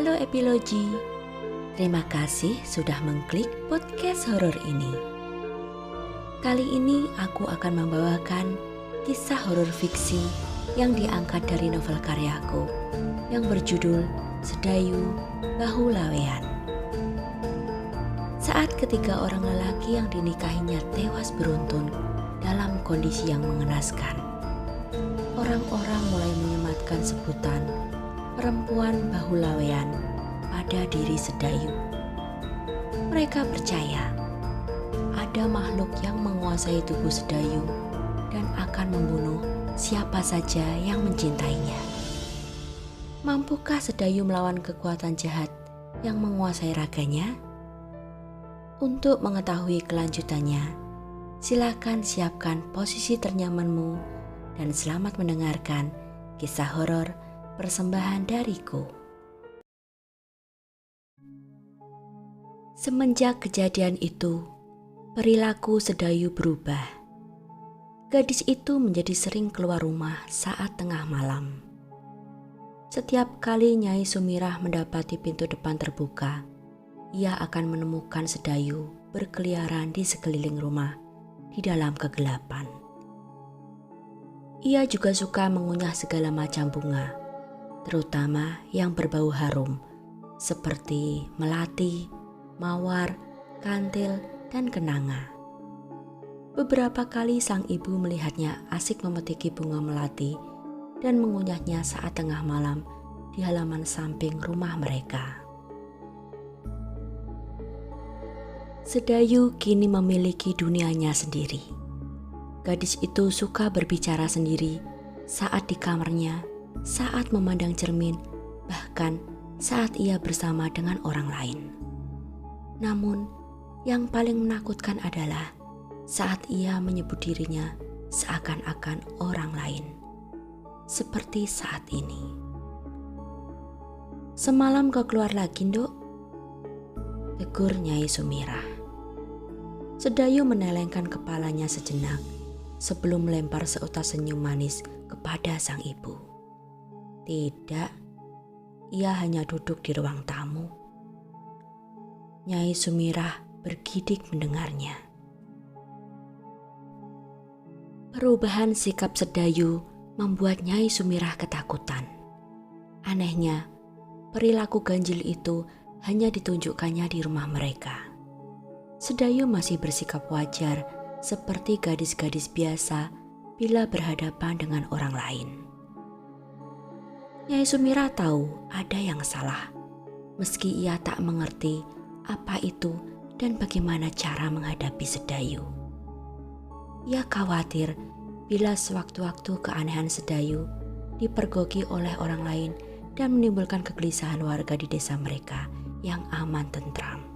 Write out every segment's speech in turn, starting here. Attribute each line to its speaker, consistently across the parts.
Speaker 1: Halo Epilogi, terima kasih sudah mengklik podcast horor ini. Kali ini aku akan membawakan kisah horor fiksi yang diangkat dari novel karyaku yang berjudul Sedayu Bahu Lawean. Saat ketiga orang lelaki yang dinikahinya tewas beruntun dalam kondisi yang mengenaskan, orang-orang mulai menyematkan sebutan perempuan bahu lawean pada diri Sedayu. Mereka percaya ada makhluk yang menguasai tubuh Sedayu dan akan membunuh siapa saja yang mencintainya. Mampukah Sedayu melawan kekuatan jahat yang menguasai raganya? Untuk mengetahui kelanjutannya, silakan siapkan posisi ternyamanmu dan selamat mendengarkan kisah horor persembahan dariku. Semenjak kejadian itu, perilaku Sedayu berubah. Gadis itu menjadi sering keluar rumah saat tengah malam. Setiap kali Nyai Sumirah mendapati pintu depan terbuka, ia akan menemukan Sedayu berkeliaran di sekeliling rumah di dalam kegelapan. Ia juga suka mengunyah segala macam bunga, terutama yang berbau harum seperti melati, mawar, kantil, dan kenanga. Beberapa kali sang ibu melihatnya asik memetiki bunga melati dan mengunyahnya saat tengah malam di halaman samping rumah mereka. Sedayu kini memiliki dunianya sendiri. Gadis itu suka berbicara sendiri saat di kamarnya, saat memandang cermin, bahkan saat ia bersama dengan orang lain. Namun, yang paling menakutkan adalah saat ia menyebut dirinya seakan-akan orang lain, seperti saat ini. "Semalam kau keluar lagi, Nduk?" tegur Nyai Sumirah. Sedayu menelengkan kepalanya sejenak sebelum melempar seutas senyum manis kepada sang ibu. "Tidak, ia hanya duduk di ruang tamu." Nyai Sumirah bergidik mendengarnya. Perubahan sikap Sedayu membuat Nyai Sumirah ketakutan. Anehnya, perilaku ganjil itu hanya ditunjukkannya di rumah mereka. Sedayu masih bersikap wajar seperti gadis-gadis biasa bila berhadapan dengan orang lain. Nyai Sumirah tahu ada yang salah, meski ia tak mengerti apa itu dan bagaimana cara menghadapi Sedayu. Ia khawatir bila sewaktu-waktu keanehan Sedayu dipergoki oleh orang lain dan menimbulkan kegelisahan warga di desa mereka yang aman tentram.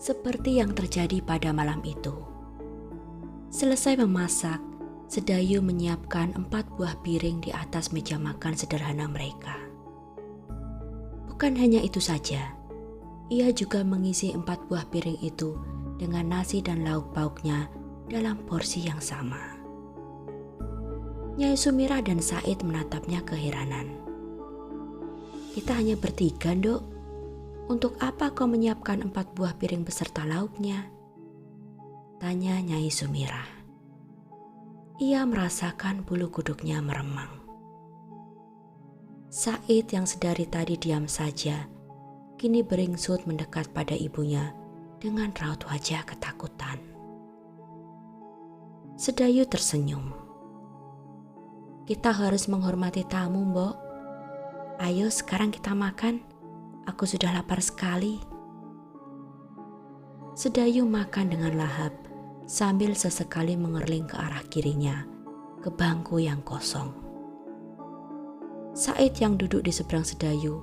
Speaker 1: Seperti yang terjadi pada malam itu. Selesai memasak, Sedayu menyiapkan 4 buah piring di atas meja makan sederhana mereka. Bukan hanya itu saja, ia juga mengisi 4 buah piring itu dengan nasi dan lauk pauknya dalam porsi yang sama. Nyai Sumirah dan Said menatapnya keheranan. "Kita hanya bertiga, Nduk. Untuk apa kau menyiapkan 4 buah piring beserta lauknya?" tanya Nyai Sumirah. Ia merasakan bulu kuduknya meremang. Said yang sedari tadi diam saja, kini beringsut mendekat pada ibunya dengan raut wajah ketakutan. Sedayu tersenyum. "Kita harus menghormati tamu, Mbok. Ayo sekarang kita makan. Aku sudah lapar sekali." Sedayu makan dengan lahap sambil sesekali mengerling ke arah kirinya, ke bangku yang kosong. Said yang duduk di seberang Sedayu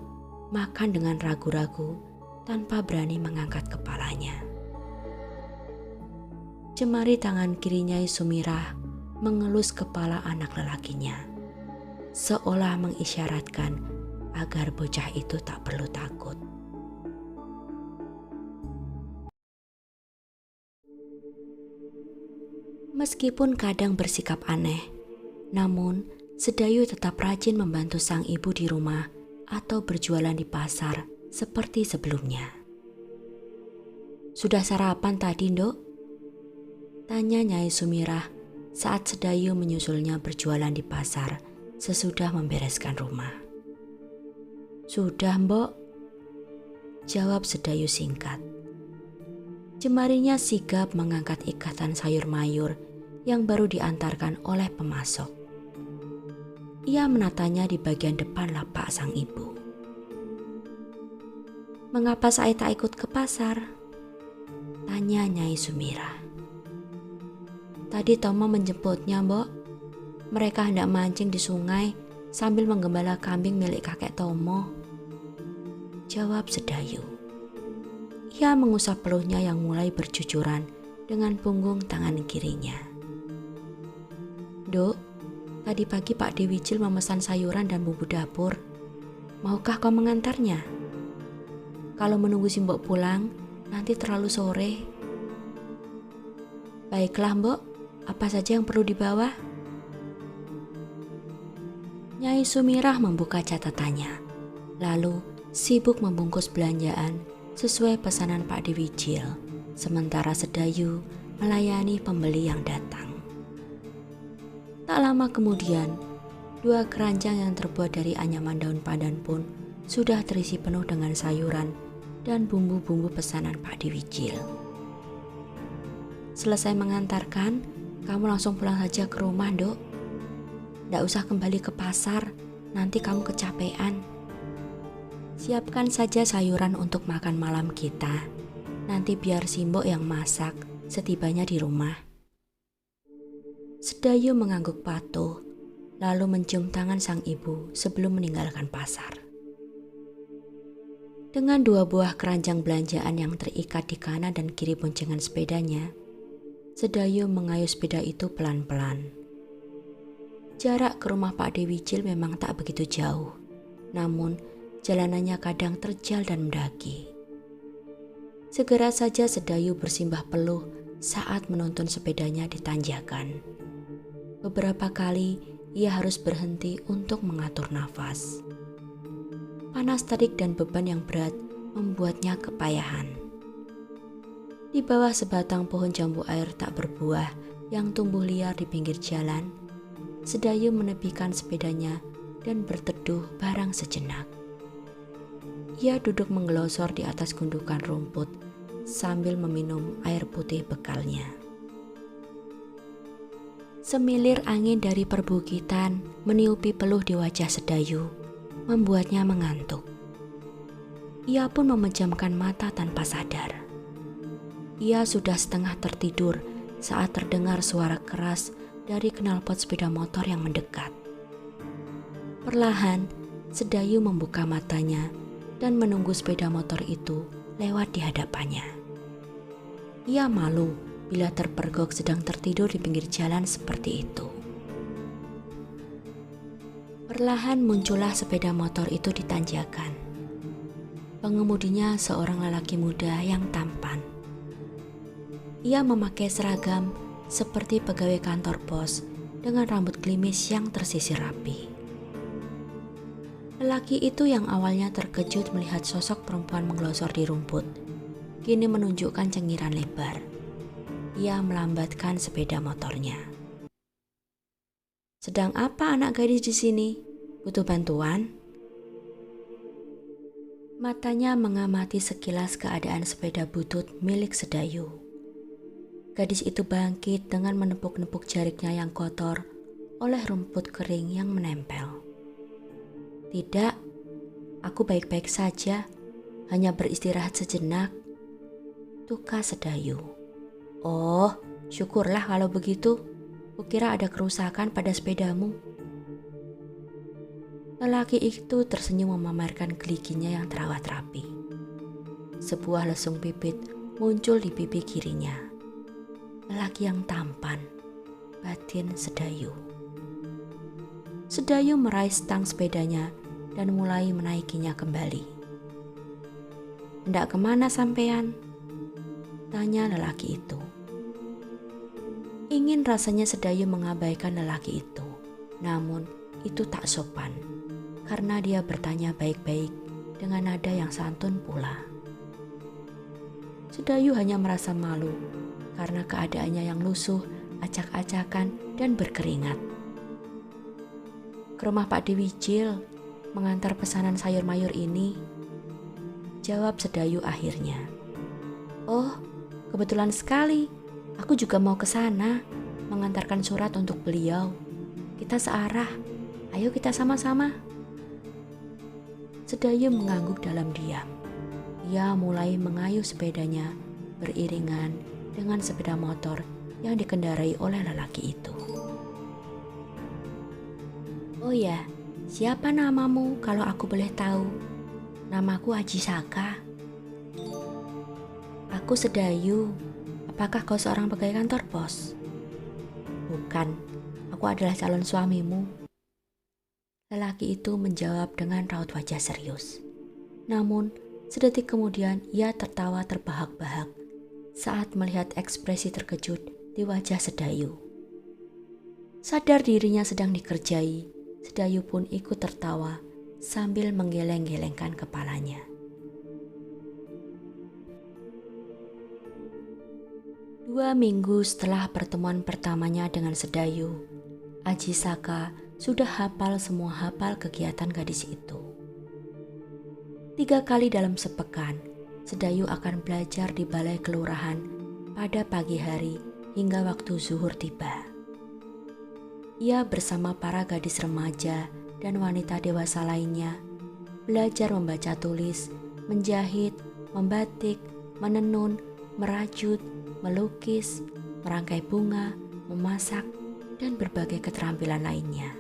Speaker 1: makan dengan ragu-ragu tanpa berani mengangkat kepalanya. Jemari tangan kiri Nyai Sumirah mengelus kepala anak lelakinya, seolah mengisyaratkan agar bocah itu tak perlu takut. Meskipun kadang bersikap aneh, namun Sedayu tetap rajin membantu sang ibu di rumah atau berjualan di pasar seperti sebelumnya. "Sudah sarapan tadi, Nduk?" tanya Nyai Sumirah saat Sedayu menyusulnya berjualan di pasar sesudah membereskan rumah. "Sudah, Mbok," jawab Sedayu singkat. Jemarinya sigap mengangkat ikatan sayur mayur yang baru diantarkan oleh pemasok. Ia menatanya di bagian depan lapak sang ibu. "Mengapa saya tak ikut ke pasar?" tanya Nyai Sumirah. "Tadi Tomo menjemputnya, Mbok. Mereka hendak mancing di sungai sambil menggembala kambing milik kakek Tomo," jawab Sedayu. Ia mengusap peluhnya yang mulai bercucuran dengan punggung tangan kirinya. "Duk, tadi pagi Pak Dewijil memesan sayuran dan bumbu dapur. Maukah kau mengantarnya? Kalau menunggu si Mbok pulang, nanti terlalu sore." "Baiklah, Mbok. Apa saja yang perlu dibawa?" Nyai Sumirah membuka catatannya, lalu sibuk membungkus belanjaan sesuai pesanan Pak Dewijil, sementara Sedayu melayani pembeli yang datang. Tak lama kemudian, 2 keranjang yang terbuat dari anyaman daun pandan pun sudah terisi penuh dengan sayuran dan bumbu-bumbu pesanan Pak Dewijil. "Selesai mengantarkan, kamu langsung pulang saja ke rumah, Nduk. Nggak usah kembali ke pasar, nanti kamu kecapean. Siapkan saja sayuran untuk makan malam kita. Nanti biar Simbok yang masak setibanya di rumah." Sedayu mengangguk patuh, lalu mencium tangan sang ibu sebelum meninggalkan pasar. Dengan 2 buah keranjang belanjaan yang terikat di kanan dan kiri boncengan sepedanya, Sedayu mengayuh sepeda itu pelan-pelan. Jarak ke rumah Pak Dewijil memang tak begitu jauh, namun jalanannya kadang terjal dan mendaki. Segera saja Sedayu bersimbah peluh saat menuntun sepedanya di tanjakan. Beberapa kali ia harus berhenti untuk mengatur nafas. Panas terik dan beban yang berat membuatnya kepayahan. Di bawah sebatang pohon jambu air tak berbuah yang tumbuh liar di pinggir jalan, Sedayu menepikan sepedanya dan berteduh barang sejenak. Ia duduk menggelosor di atas gundukan rumput sambil meminum air putih bekalnya. Semilir angin dari perbukitan meniupi peluh di wajah Sedayu, membuatnya mengantuk. Ia pun memejamkan mata tanpa sadar. Ia sudah setengah tertidur saat terdengar suara keras dari knalpot sepeda motor yang mendekat. Perlahan, Sedayu membuka matanya dan menunggu sepeda motor itu lewat di hadapannya. Ia malu bila terpergok sedang tertidur di pinggir jalan seperti itu. Perlahan muncullah sepeda motor itu di tanjakan. Pengemudinya seorang lelaki muda yang tampan. Ia memakai seragam seperti pegawai kantor pos dengan rambut klimis yang tersisir rapi. Lelaki itu yang awalnya terkejut melihat sosok perempuan menggelosor di rumput, kini menunjukkan cengiran lebar. Ia melambatkan sepeda motornya. "Sedang apa anak gadis di sini? Butuh bantuan?" Matanya mengamati sekilas keadaan sepeda butut milik Sedayu. Gadis itu bangkit dengan menepuk-nepuk jariknya yang kotor oleh rumput kering yang menempel. "Tidak, aku baik-baik saja, hanya beristirahat sejenak," tukar Sedayu. "Oh, syukurlah kalau begitu. Kukira ada kerusakan pada sepedamu." Lelaki itu tersenyum memamerkan geliginya yang terawat rapi. Sebuah lesung pipit muncul di pipi kirinya. Lelaki yang tampan, batin Sedayu. Sedayu meraih stang sepedanya dan mulai menaikinya kembali. "Hendak kemana sampean?" tanya lelaki itu. Ingin rasanya Sedayu mengabaikan lelaki itu, namun itu tak sopan karena dia bertanya baik-baik dengan nada yang santun pula. Sedayu hanya merasa malu karena keadaannya yang lusuh, acak-acakan, dan berkeringat. "Ke rumah Pak Dewijil, mengantar pesanan sayur mayur ini," jawab Sedayu akhirnya. "Oh, kebetulan sekali. Aku juga mau ke sana, mengantarkan surat untuk beliau. Kita searah, ayo kita sama-sama." Sedayu mengangguk dalam diam. Ia mulai mengayuh sepedanya beriringan dengan sepeda motor yang dikendarai oleh lelaki itu. "Oh ya, siapa namamu kalau aku boleh tahu?" "Namaku Aji Saka." "Aku Sedayu. Apakah kau seorang pegawai kantor pos?" "Bukan, aku adalah calon suamimu." Lelaki itu menjawab dengan raut wajah serius. Namun, sedetik kemudian ia tertawa terbahak-bahak saat melihat ekspresi terkejut di wajah Sedayu. Sadar dirinya sedang dikerjai, Sedayu pun ikut tertawa sambil menggeleng-gelengkan kepalanya. 2 minggu setelah pertemuan pertamanya dengan Sedayu, Aji Saka sudah hafal semua kegiatan gadis itu. 3 kali dalam sepekan, Sedayu akan belajar di balai kelurahan pada pagi hari hingga waktu zuhur tiba. Ia bersama para gadis remaja dan wanita dewasa lainnya belajar membaca tulis, menjahit, membatik, menenun, merajut, melukis, merangkai bunga, memasak, dan berbagai keterampilan lainnya.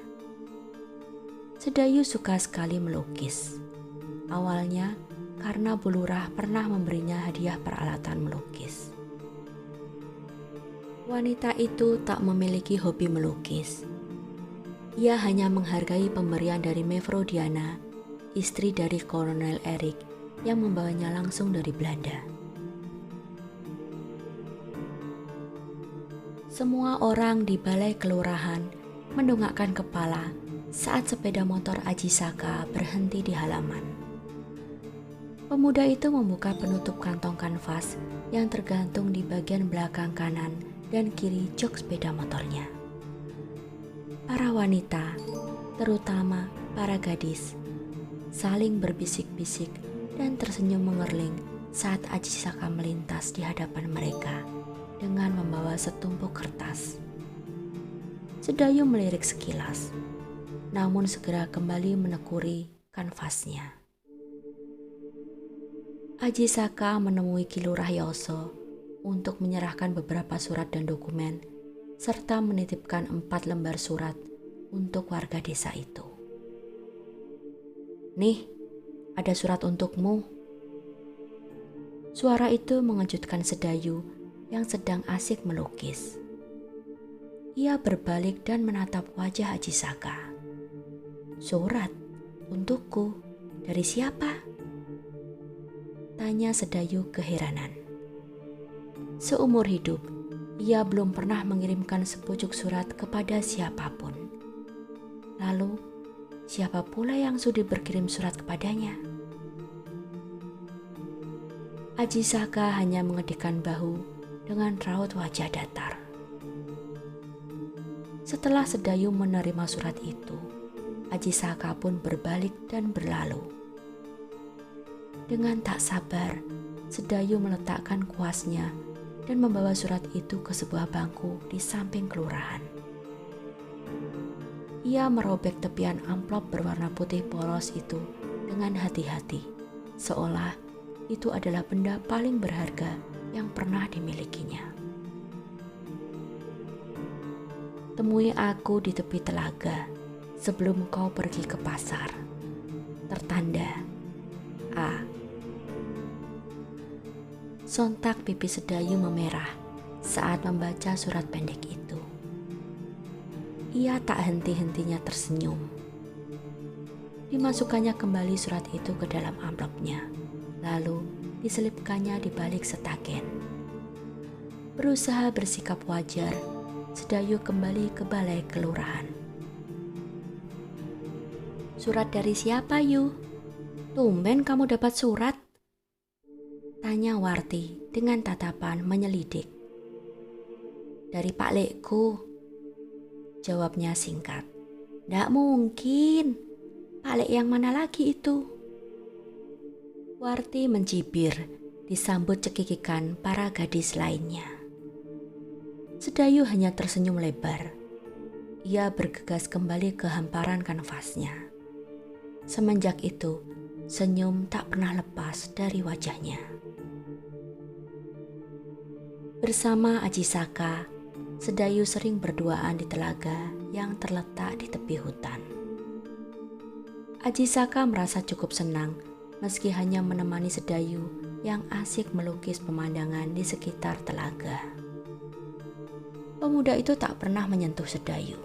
Speaker 1: Sedayu suka sekali melukis. Awalnya karena Bu Lurah pernah memberinya hadiah peralatan melukis. Wanita itu tak memiliki hobi melukis. Ia hanya menghargai pemberian dari Mevro-Diana, istri dari Kolonel Erik yang membawanya langsung dari Belanda. Semua orang di balai kelurahan mendongakkan kepala saat sepeda motor Aji Saka berhenti di halaman. Pemuda itu membuka penutup kantong kanvas yang tergantung di bagian belakang kanan dan kiri jok sepeda motornya. Para wanita, terutama para gadis, saling berbisik-bisik dan tersenyum mengerling saat Aji Saka melintas di hadapan mereka dengan membawa setumpuk kertas. Sedayu melirik sekilas, namun segera kembali menekuni kanvasnya. Aji Saka menemui Ki Lurah Yoso untuk menyerahkan beberapa surat dan dokumen, serta menitipkan 4 lembar surat untuk warga desa itu. "Nih, ada surat untukmu." Suara itu mengejutkan Sedayu yang sedang asik melukis. Ia berbalik dan menatap wajah Aji Saka. "Surat? Untukku? Dari siapa?" tanya Sedayu keheranan. Seumur hidup, ia belum pernah mengirimkan sepucuk surat kepada siapapun. Lalu, siapa pula yang sudi berkirim surat kepadanya? Aji Saka hanya mengedikkan bahu dengan raut wajah datar. Setelah Sedayu menerima surat itu, Aji Saka pun berbalik dan berlalu. Dengan tak sabar, Sedayu meletakkan kuasnya dan membawa surat itu ke sebuah bangku di samping kelurahan. Ia merobek tepian amplop berwarna putih polos itu dengan hati-hati, seolah itu adalah benda paling berharga yang pernah dimilikinya. "Temui aku di tepi telaga sebelum kau pergi ke pasar. Tertanda A." Sontak pipi Sedayu memerah saat membaca surat pendek itu. Ia tak henti-hentinya tersenyum. Dimasukkannya kembali surat itu ke dalam amplopnya, lalu diselipkannya di balik setaken. Berusaha bersikap wajar, Sedayu kembali ke balai kelurahan. Surat dari siapa, Yu? Tumben kamu dapat surat? Tanya Warti dengan tatapan menyelidik. Dari Pak Lekku, jawabnya singkat. Nggak mungkin, Pak Lek yang mana lagi itu? Warti mencibir, disambut cekikikan para gadis lainnya. Sedayu hanya tersenyum lebar. Ia bergegas kembali ke hamparan kanvasnya. Semenjak itu, senyum tak pernah lepas dari wajahnya. Bersama Aji Saka, Sedayu sering berduaan di telaga yang terletak di tepi hutan. Aji Saka merasa cukup senang meski hanya menemani Sedayu yang asik melukis pemandangan di sekitar telaga. Pemuda itu tak pernah menyentuh Sedayu.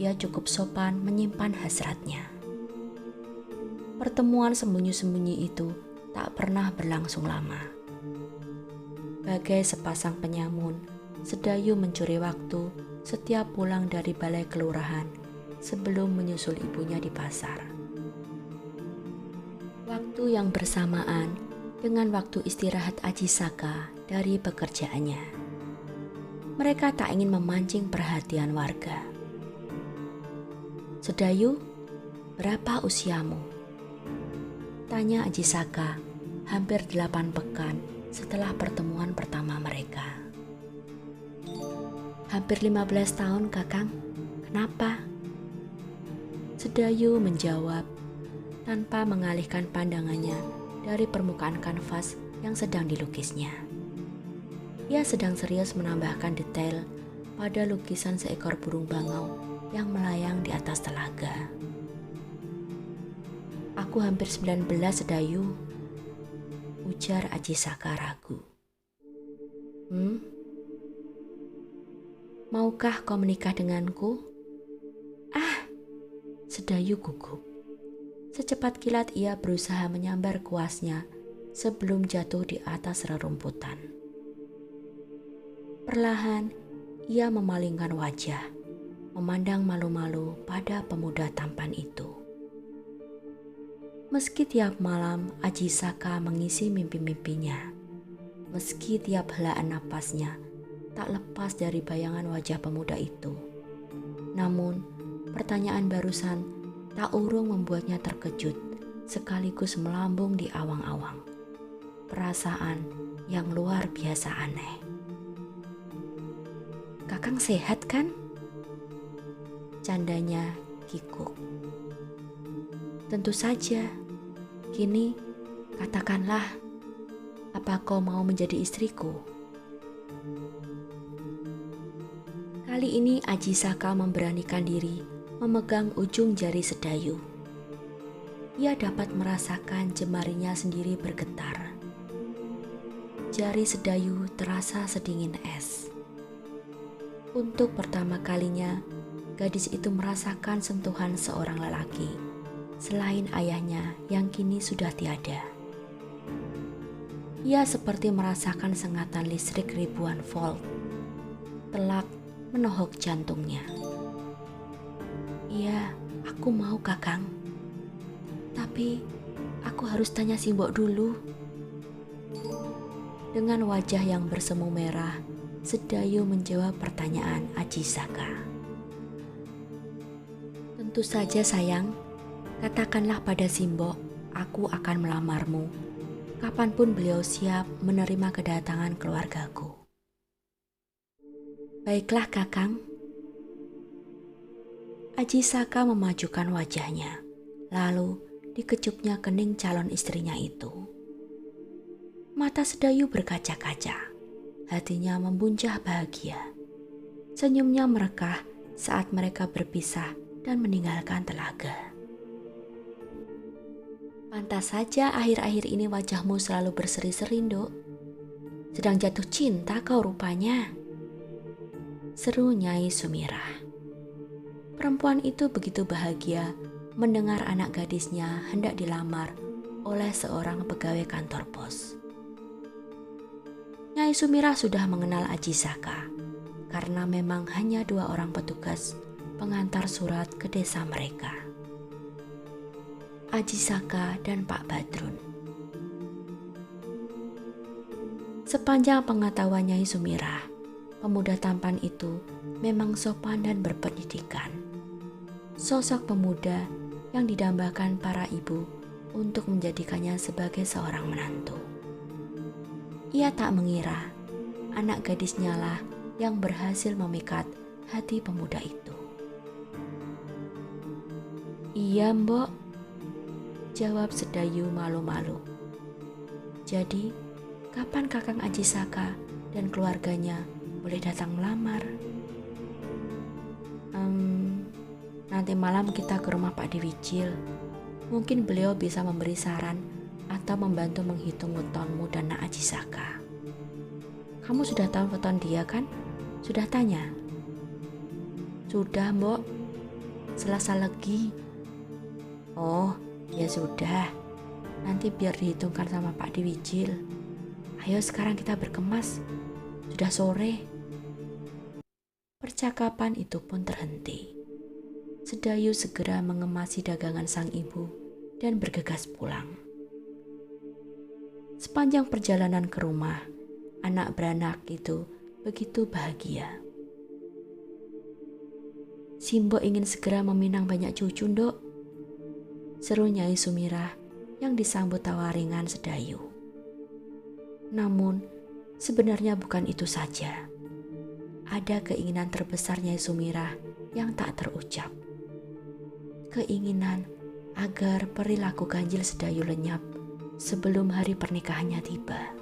Speaker 1: Ia cukup sopan menyimpan hasratnya. Pertemuan sembunyi-sembunyi itu tak pernah berlangsung lama. Bagai sepasang penyamun, Sedayu mencuri waktu setiap pulang dari balai kelurahan sebelum menyusul ibunya di pasar. Waktu yang bersamaan dengan waktu istirahat Aji Saka dari pekerjaannya. Mereka tak ingin memancing perhatian warga. Sedayu, berapa usiamu? Tanya Aji Saka hampir 8 pekan setelah pertemuan pertama mereka. Hampir 15 tahun, Kakang. Kenapa? Sedayu menjawab tanpa mengalihkan pandangannya dari permukaan kanvas yang sedang dilukisnya. Ia sedang serius menambahkan detail pada lukisan seekor burung bangau yang melayang di atas telaga. Aku hampir 19, Sedayu, ujar Aji Saka ragu. Maukah kau menikah denganku? Sedayu gugup. Secepat kilat ia berusaha menyambar kuasnya sebelum jatuh di atas rerumputan. Perlahan ia memalingkan wajah, memandang malu-malu pada pemuda tampan itu. Meski tiap malam Aji Saka mengisi mimpi-mimpinya, meski tiap helaan napasnya tak lepas dari bayangan wajah pemuda itu. Namun, pertanyaan barusan tak urung membuatnya terkejut sekaligus melambung di awang-awang. Perasaan yang luar biasa aneh. Kakang sehat kan? Candanya kikuk. Tentu saja. Kini, katakanlah, apa kau mau menjadi istriku? Kali ini Aji Saka memberanikan diri memegang ujung jari Sedayu. Ia dapat merasakan jemarinya sendiri bergetar. Jari Sedayu terasa sedingin es. Untuk pertama kalinya, gadis itu merasakan sentuhan seorang lelaki, selain ayahnya yang kini sudah tiada. Ia seperti merasakan sengatan listrik ribuan volt. Telak menohok jantungnya. Iya, aku mau, Kakang. Tapi aku harus tanya Simbok dulu. Dengan wajah yang bersemu merah, Sedayu menjawab pertanyaan Aji Saka. Tentu saja, sayang. Katakanlah pada Simbok, aku akan melamarmu. Kapanpun beliau siap menerima kedatangan keluargaku. Baiklah, Kakang. Aji Saka memajukan wajahnya, lalu dikecupnya kening calon istrinya itu. Mata Sedayu berkaca-kaca, hatinya membuncah bahagia. Senyumnya merekah saat mereka berpisah dan meninggalkan telaga. Pantas saja akhir-akhir ini wajahmu selalu berseri-seri, Nduk. Sedang jatuh cinta kau rupanya, seru Nyai Sumirah. Perempuan itu begitu bahagia mendengar anak gadisnya hendak dilamar oleh seorang pegawai kantor pos. Nyai Sumirah sudah mengenal Aji Saka karena memang hanya 2 orang petugas pengantar surat ke desa mereka. Aji Saka dan Pak Badrun. Sepanjang pengetahuan Nyai Sumirah, pemuda tampan itu memang sopan dan berpendidikan. Sosok pemuda yang didambakan para ibu untuk menjadikannya sebagai seorang menantu. Ia tak mengira anak gadisnya lah yang berhasil memikat hati pemuda itu. "Iya, Mbok," jawab Sedayu malu-malu. "Jadi, kapan Kakang Aji Saka dan keluarganya boleh datang melamar?" Nanti malam kita ke rumah Pak Diwijil. Mungkin beliau bisa memberi saran atau membantu menghitung wetonmu dan Nak Aji Saka. Kamu sudah tahu weton dia kan? Sudah tanya?" "Sudah, Mbok. Selasa Legi." "Oh, ya sudah. Nanti biar dihitungkan sama Pak Diwijil. Ayo sekarang kita berkemas. Sudah sore." Percakapan itu pun terhenti. Sedayu segera mengemasi dagangan sang ibu dan bergegas pulang. Sepanjang perjalanan ke rumah, anak beranak itu begitu bahagia. "Si Mbok ingin segera meminang banyak cucu, Ndok," seru Nyai Sumirah yang disambut tawa ringan Sedayu. Namun, sebenarnya bukan itu saja. Ada keinginan terbesar Nyai Sumirah yang tak terucap. Keinginan agar perilaku ganjil Sedayu lenyap sebelum hari pernikahannya tiba.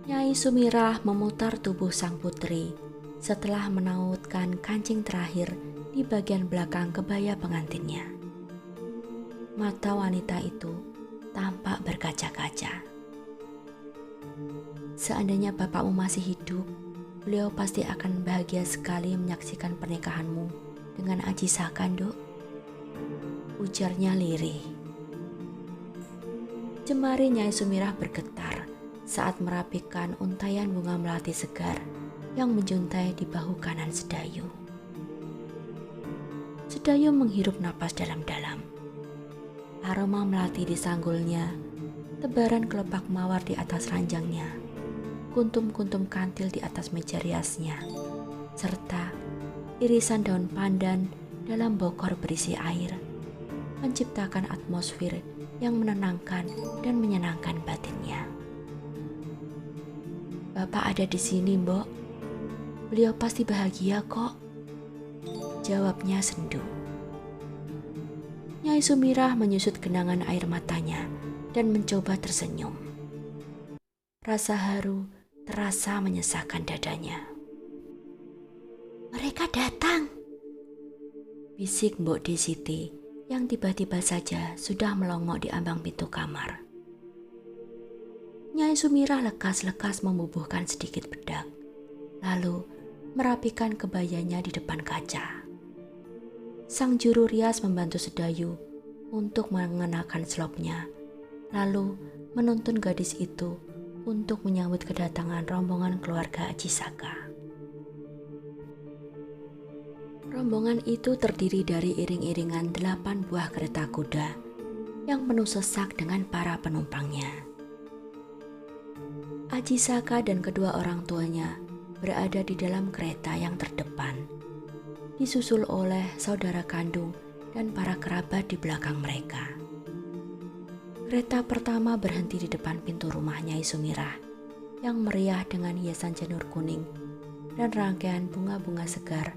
Speaker 1: Nyai Sumirah memutar tubuh sang putri setelah menautkan kancing terakhir di bagian belakang kebaya pengantinnya. Mata wanita itu tampak berkaca-kaca. "Seandainya bapakmu masih hidup, beliau pasti akan bahagia sekali menyaksikan pernikahanmu dengan Aji Saka, Ndok," ujarnya lirih. Jemari Nyai Sumirah bergetar saat merapikan untaian bunga melati segar yang menjuntai di bahu kanan Sedayu. Sedayu menghirup napas dalam-dalam. Aroma melati di sanggulnya, tebaran kelopak mawar di atas ranjangnya, kuntum-kuntum kantil di atas meja riasnya, serta irisan daun pandan dalam bokor berisi air, menciptakan atmosfer yang menenangkan dan menyenangkan batinnya. "Bapak ada di sini, Mbok. Beliau pasti bahagia kok," jawabnya sendu. Nyai Sumirah menyusut genangan air matanya dan mencoba tersenyum. Rasa haru terasa menyesakkan dadanya. "Mereka datang," bisik Mbok Desiti yang tiba-tiba saja sudah melongok di ambang pintu kamar. Nyai Sumirah lekas-lekas membubuhkan sedikit bedak, lalu merapikan kebayanya di depan kaca. Sang juru rias membantu Sedayu untuk mengenakan selopnya, lalu menuntun gadis itu untuk menyambut kedatangan rombongan keluarga Aji Saka. Rombongan itu terdiri dari iring-iringan 8 buah kereta kuda yang penuh sesak dengan para penumpangnya. Aji Saka dan kedua orang tuanya berada di dalam kereta yang terdepan, disusul oleh saudara kandung dan para kerabat di belakang mereka. Kereta pertama berhenti di depan pintu rumah Nyai Sumirah yang meriah dengan hiasan janur kuning dan rangkaian bunga-bunga segar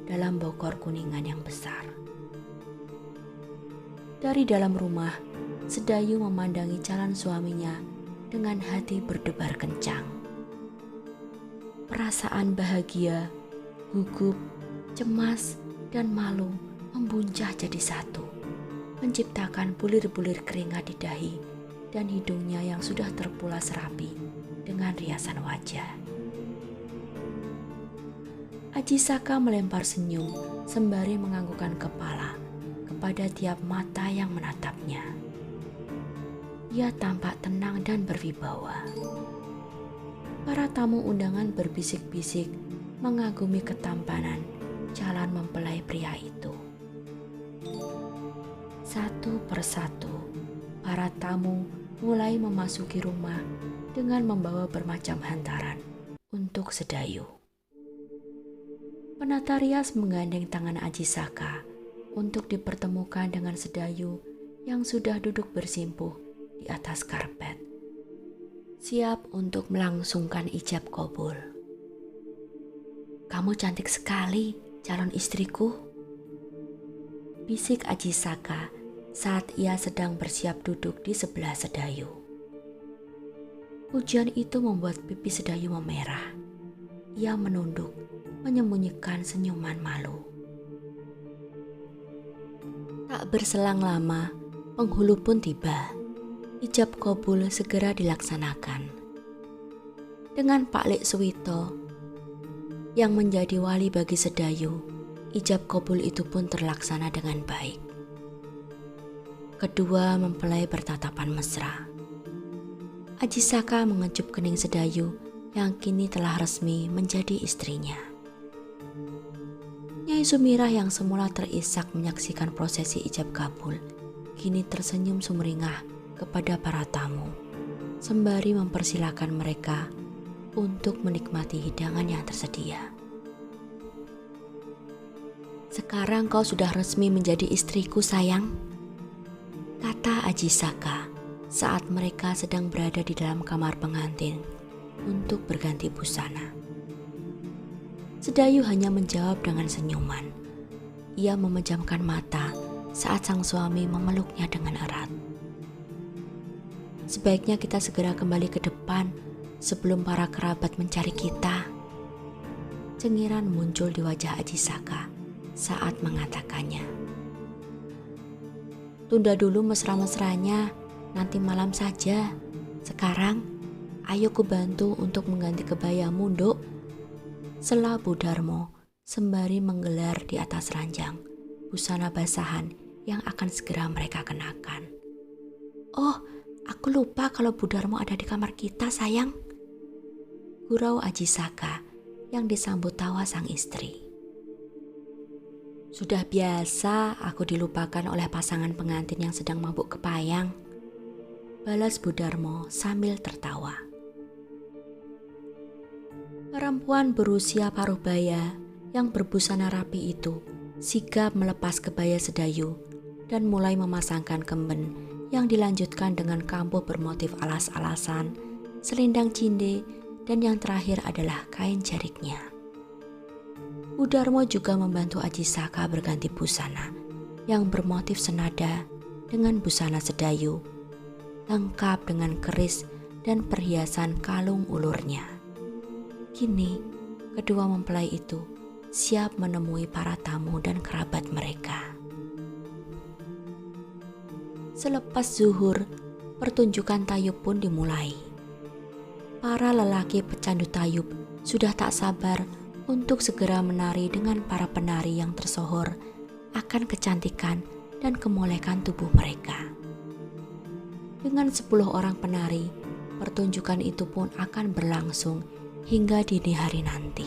Speaker 1: dalam bokor kuningan yang besar. Dari dalam rumah, Sedayu memandangi calon suaminya dengan hati berdebar kencang. Perasaan bahagia, gugup, cemas, dan malu membuncah jadi satu, menciptakan bulir-bulir keringat di dahi dan hidungnya yang sudah terpulas rapi dengan riasan wajah. Aji Saka melempar senyum sembari menganggukkan kepala kepada tiap mata yang menatapnya. Ia tampak tenang dan berwibawa. Para tamu undangan berbisik-bisik mengagumi ketampanan calon mempelai pria itu. Satu persatu, para tamu mulai memasuki rumah dengan membawa bermacam hantaran untuk Sedayu. Penata rias menggandeng tangan Aji Saka untuk dipertemukan dengan Sedayu yang sudah duduk bersimpuh di atas karpet, siap untuk melangsungkan ijab kabul. "Kamu cantik sekali, calon istriku," bisik Aji Saka saat ia sedang bersiap duduk di sebelah Sedayu. Pujian itu membuat pipi Sedayu memerah. Ia menunduk, menyembunyikan senyuman malu. Tak berselang lama, penghulu pun tiba. Ijab kabul segera dilaksanakan. Dengan Pak Lek Suwito yang menjadi wali bagi Sedayu, ijab kabul itu pun terlaksana dengan baik. Kedua mempelai bertatapan mesra. Aji Saka mengecup kening Sedayu yang kini telah resmi menjadi istrinya. Nyai Sumirah yang semula terisak menyaksikan prosesi ijab kabul, kini tersenyum sumringah kepada para tamu, sembari mempersilahkan mereka untuk menikmati hidangan yang tersedia. "Sekarang kau sudah resmi menjadi istriku, sayang," kata Aji Saka saat mereka sedang berada di dalam kamar pengantin untuk berganti busana. Sedayu hanya menjawab dengan senyuman. Ia memejamkan mata saat sang suami memeluknya dengan erat. "Sebaiknya kita segera kembali ke depan sebelum para kerabat mencari kita." Cengiran muncul di wajah Aji Saka saat mengatakannya. "Tunda dulu mesra-mesranya, nanti malam saja. Sekarang, ayo ku bantu untuk mengganti kebayamu, Nduk," sela Budarmo sembari menggelar di atas ranjang busana basahan yang akan segera mereka kenakan. "Oh, aku lupa kalau Budarmo ada di kamar kita, sayang," gurau Aji Saka yang disambut tawa sang istri. "Sudah biasa aku dilupakan oleh pasangan pengantin yang sedang mabuk kepayang," balas Budarmo sambil tertawa. Perempuan berusia paruh baya yang berbusana rapi itu sigap melepas kebaya Sedayu dan mulai memasangkan kemben yang dilanjutkan dengan kambuh bermotif alas-alasan, selendang cinde, dan yang terakhir adalah kain jariknya. Budarmo juga membantu Aji Saka berganti busana yang bermotif senada dengan busana Sedayu, lengkap dengan keris dan perhiasan kalung ulurnya. Kini, kedua mempelai itu siap menemui para tamu dan kerabat mereka. Selepas zuhur, pertunjukan tayub pun dimulai. Para lelaki pecandu tayub sudah tak sabar untuk segera menari dengan para penari yang tersohor akan kecantikan dan kemolekan tubuh mereka. Dengan 10 orang penari, pertunjukan itu pun akan berlangsung hingga dini hari nanti.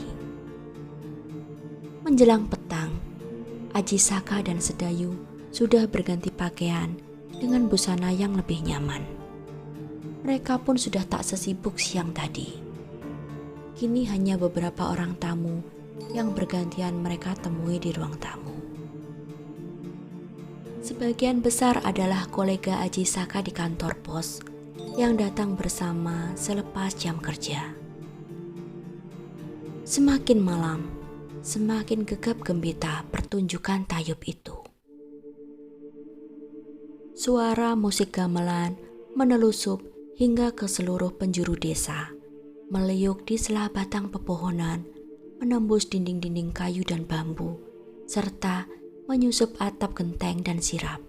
Speaker 1: Menjelang petang, Aji Saka dan Sedayu sudah berganti pakaian dengan busana yang lebih nyaman. Mereka pun sudah tak sesibuk siang tadi. Kini hanya beberapa orang tamu yang bergantian mereka temui di ruang tamu. Sebagian besar adalah kolega Aji Saka di kantor pos yang datang bersama selepas jam kerja. Semakin malam, semakin gegap gembita pertunjukan tayub itu. Suara musik gamelan menelusup hingga ke seluruh penjuru desa, meliuk di sela batang pepohonan, menembus dinding-dinding kayu dan bambu, serta menyusup atap genteng dan sirap,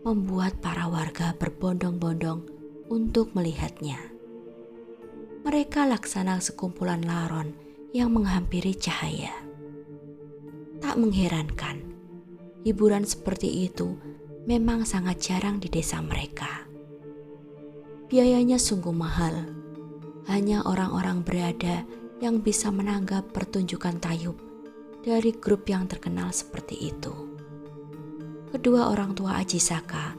Speaker 1: membuat para warga berbondong-bondong untuk melihatnya. Mereka laksana sekumpulan laron yang menghampiri cahaya. Tak mengherankan, hiburan seperti itu memang sangat jarang di desa mereka. Biayanya sungguh mahal, hanya orang-orang berada yang bisa menanggap pertunjukan tayub dari grup yang terkenal seperti itu. Kedua orang tua Ajisaka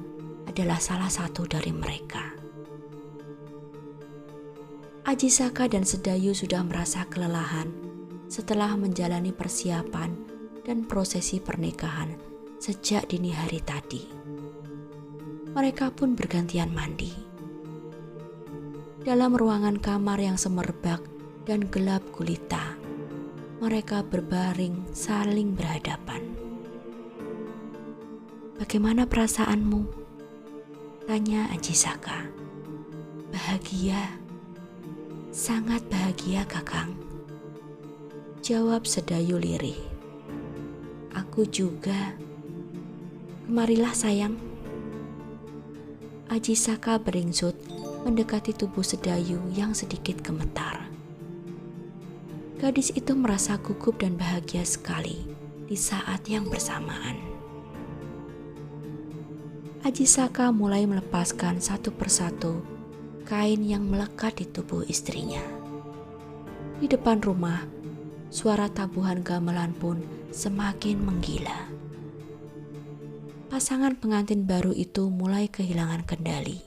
Speaker 1: adalah salah satu dari mereka. Ajisaka dan Sedayu sudah merasa kelelahan setelah menjalani persiapan dan prosesi pernikahan sejak dini hari tadi. Mereka pun bergantian mandi. Dalam ruangan kamar yang semerbak dan gelap gulita, mereka berbaring saling berhadapan. "Bagaimana perasaanmu?" tanya Ajisaka. "Bahagia, sangat bahagia, Kakang," jawab Sedayu lirih. "Aku juga. Kemarilah sayang." Ajisaka beringsut mendekati tubuh Sedayu yang sedikit gemetar. Gadis itu merasa gugup dan bahagia sekali di saat yang bersamaan. Ajisaka mulai melepaskan satu persatu kain yang melekat di tubuh istrinya. Di depan rumah, suara tabuhan gamelan pun semakin menggila. Pasangan pengantin baru itu mulai kehilangan kendali,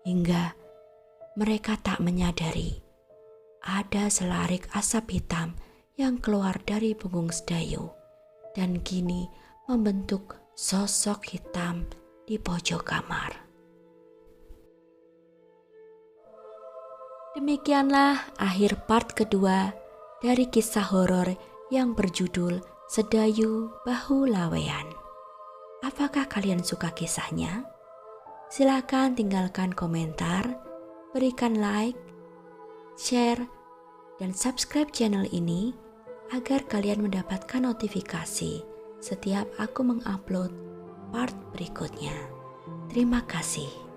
Speaker 1: hingga mereka tak menyadari ada selarik asap hitam yang keluar dari punggung Sedayu dan kini membentuk sosok hitam di pojok kamar. Demikianlah akhir part kedua dari kisah horor yang berjudul Sedayu Bahu Lawean. Apakah kalian suka kisahnya? Silakan tinggalkan komentar, berikan like, share, dan subscribe channel ini agar kalian mendapatkan notifikasi setiap aku mengupload part berikutnya. Terima kasih.